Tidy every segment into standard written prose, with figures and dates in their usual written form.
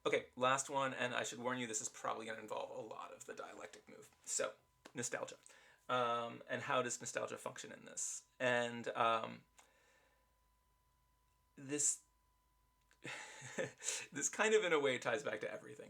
Okay, last one, and I should warn you, this is probably going to involve a lot of the dialectic move. So, nostalgia. And how does nostalgia function in this? And this this kind of in a way ties back to everything.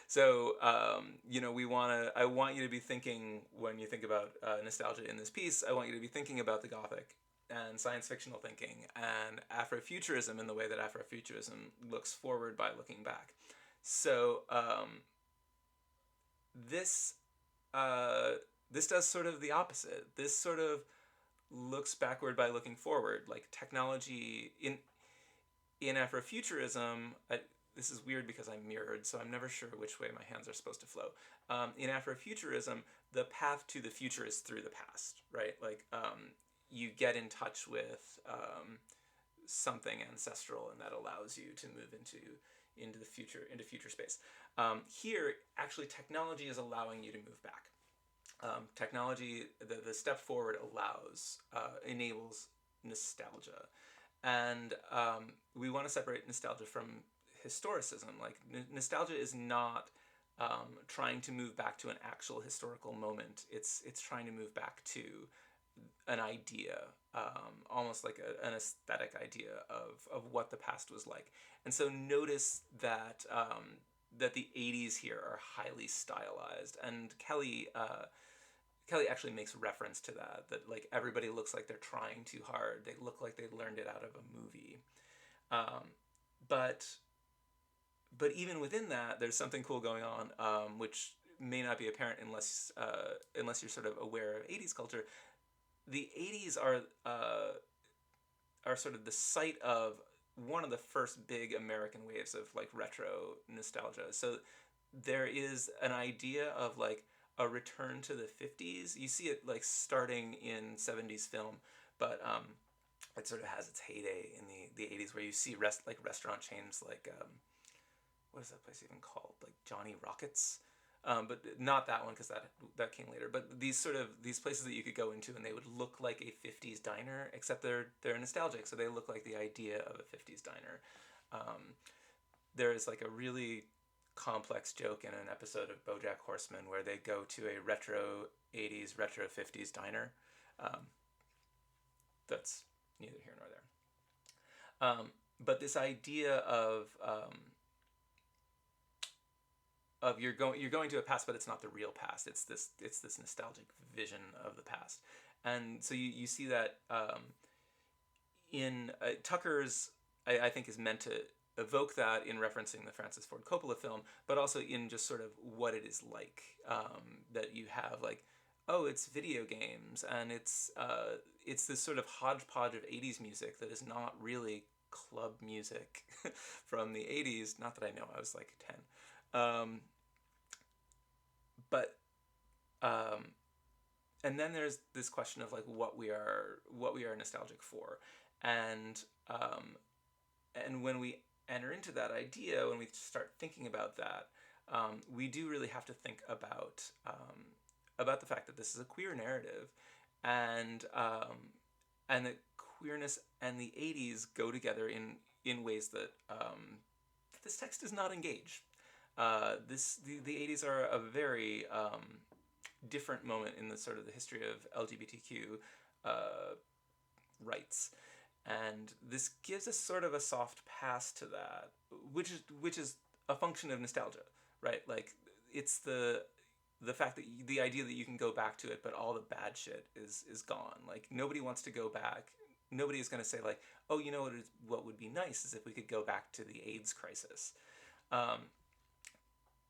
So I want you to be thinking when you think about nostalgia in this piece. I want you to be thinking about the Gothic and science fictional thinking and Afrofuturism in the way that Afrofuturism looks forward by looking back. So this uh, this does sort of the opposite. This sort of looks backward by looking forward, like technology in Afrofuturism. This is weird because I'm mirrored, so I'm never sure which way my hands are supposed to flow. In Afrofuturism, the path to the future is through the past, right? Like you get in touch with something ancestral, and that allows you to move into the future, into future space. Here, actually, technology is allowing you to move back. Technology, the step forward enables nostalgia, and we want to separate nostalgia from historicism. Like nostalgia is not trying to move back to an actual historical moment. It's trying to move back to an idea, almost like an aesthetic idea of what the past was like. And so notice that that the '80s here are highly stylized, and Kelly actually makes reference to that. That like everybody looks like they're trying too hard. They look like they learned it out of a movie. Um, but but even within that, there's something cool going on, which may not be apparent unless you're sort of aware of '80s culture. The '80s are sort of the site of one of the first big American waves of like retro nostalgia. So there is an idea of like a return to the '50s. You see it like starting in '70s film, but it sort of has its heyday in the '80s, where you see restaurant chains like what is that place even called? Like Johnny Rockets. But not that one, because that came later. But these places that you could go into, and they would look like a '50s diner, except they're nostalgic, so they look like the idea of a '50s diner. Um, there is like a really complex joke in an episode of BoJack Horseman where they go to a retro '80s, retro '50s diner. Um, that's neither here nor there. But this idea of you're going to a past, but it's not the real past. It's this nostalgic vision of the past, and so you see that in Tucker's. I think is meant to evoke that in referencing the Francis Ford Coppola film, but also in just sort of what it is like, that you have like, oh, it's video games, and it's this sort of hodgepodge of '80s music that is not really club music from the '80s. Not that I know, I was like 10. But um, and then there's this question of like what we are nostalgic for, and um, and when we enter into that idea, when we start thinking about that, we do really have to think about the fact that this is a queer narrative, and that queerness and the '80s go together in ways that this text does not engage. The '80s are a very different moment in the sort of the history of LGBTQ uh, rights, and this gives us sort of a soft pass to that, which is a function of nostalgia, right? Like it's the fact that the idea that you can go back to it, but all the bad shit is gone. Like nobody wants to go back. Nobody is going to say like, oh, you know what would be nice is if we could go back to the AIDS crisis. Um,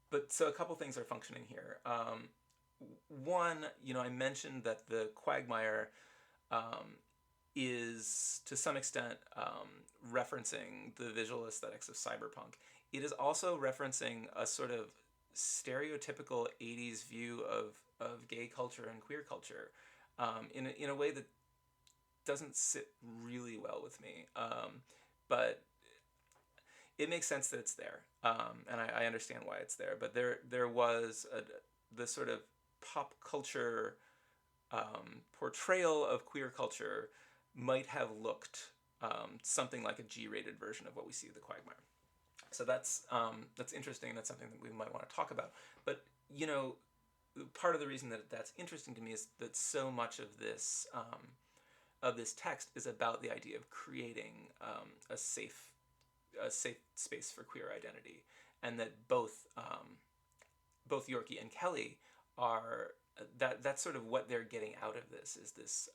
but so a couple things are functioning here. One, I mentioned that the quagmire um, is to some extent referencing the visual aesthetics of cyberpunk. It is also referencing a sort of stereotypical '80s view of gay culture and queer culture, in a way that doesn't sit really well with me. But it makes sense that it's there, and I understand why it's there. But there was the sort of pop culture portrayal of queer culture might have looked something like a G-rated version of what we see of the Quagmire. So that's interesting. That's something that we might want to talk about. But you know, part of the reason that that's interesting to me is that so much of this text is about the idea of creating a safe space for queer identity, and that both Yorkie and Kelly are that's sort of what they're getting out of this is this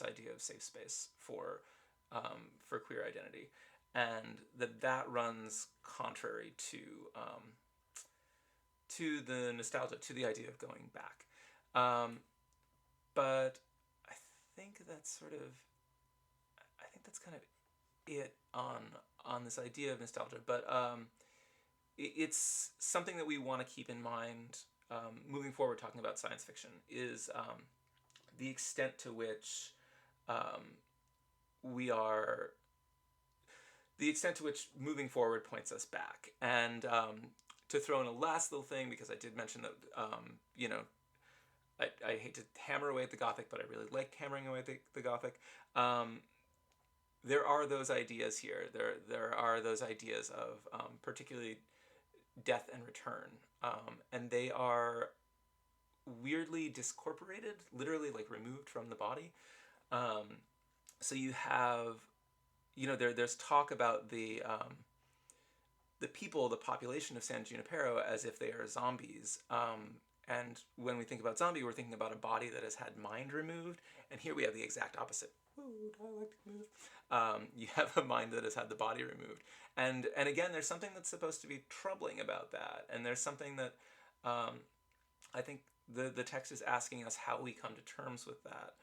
idea of safe space for queer identity, and that runs contrary to the nostalgia, to the idea of going back. Um, but I think that's sort of I think that's kind of it on this idea of nostalgia. But it's something that we want to keep in mind moving forward. Talking about science fiction is the extent to which um, we are the extent to which moving forward points us back. And to throw in a last little thing, because I did mention that I hate to hammer away at the Gothic, but I really like hammering away at the Gothic. Um, there are those ideas here. There are those ideas of particularly death and return, and they are weirdly discorporated, literally like removed from the body. Um, so you have, there's talk about the people, the population of San Junipero, as if they are zombies. And when we think about zombie, we're thinking about a body that has had mind removed. And here we have the exact opposite. Ooh, dialectic move. You have a mind that has had the body removed. And again, there's something that's supposed to be troubling about that. And there's something that I think the text is asking us how we come to terms with that.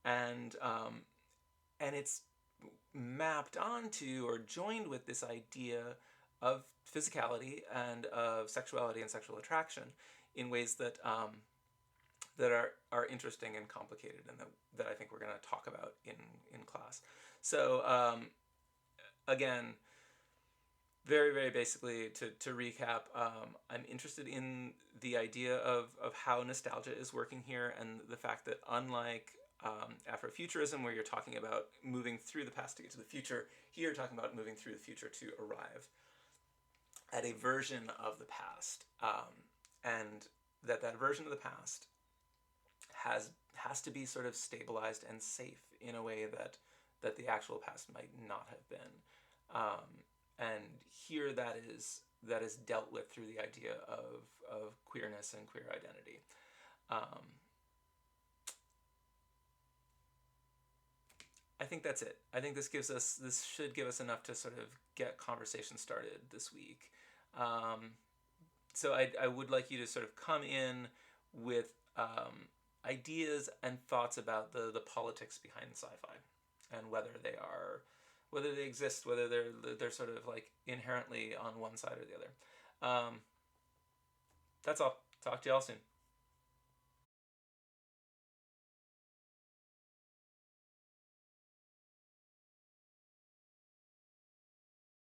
And it's mapped onto or joined with this idea of physicality and of sexuality and sexual attraction in ways that are interesting and complicated, and that I think we're going to talk about in class. So again, very very basically to recap, I'm interested in the idea of how nostalgia is working here, and the fact that unlike Afrofuturism, where you're talking about moving through the past to get to the future, here you're talking about moving through the future to arrive at a version of the past, and that version of the past has to be sort of stabilized and safe in a way that the actual past might not have been. And here that is dealt with through the idea of queerness and queer identity. Um, I think that's it. I think this should give us enough to sort of get conversation started this week. Um, so I would like you to sort of come in with ideas and thoughts about the politics behind sci-fi, and whether they exist, whether they're sort of like inherently on one side or the other. That's all. Talk to y'all soon.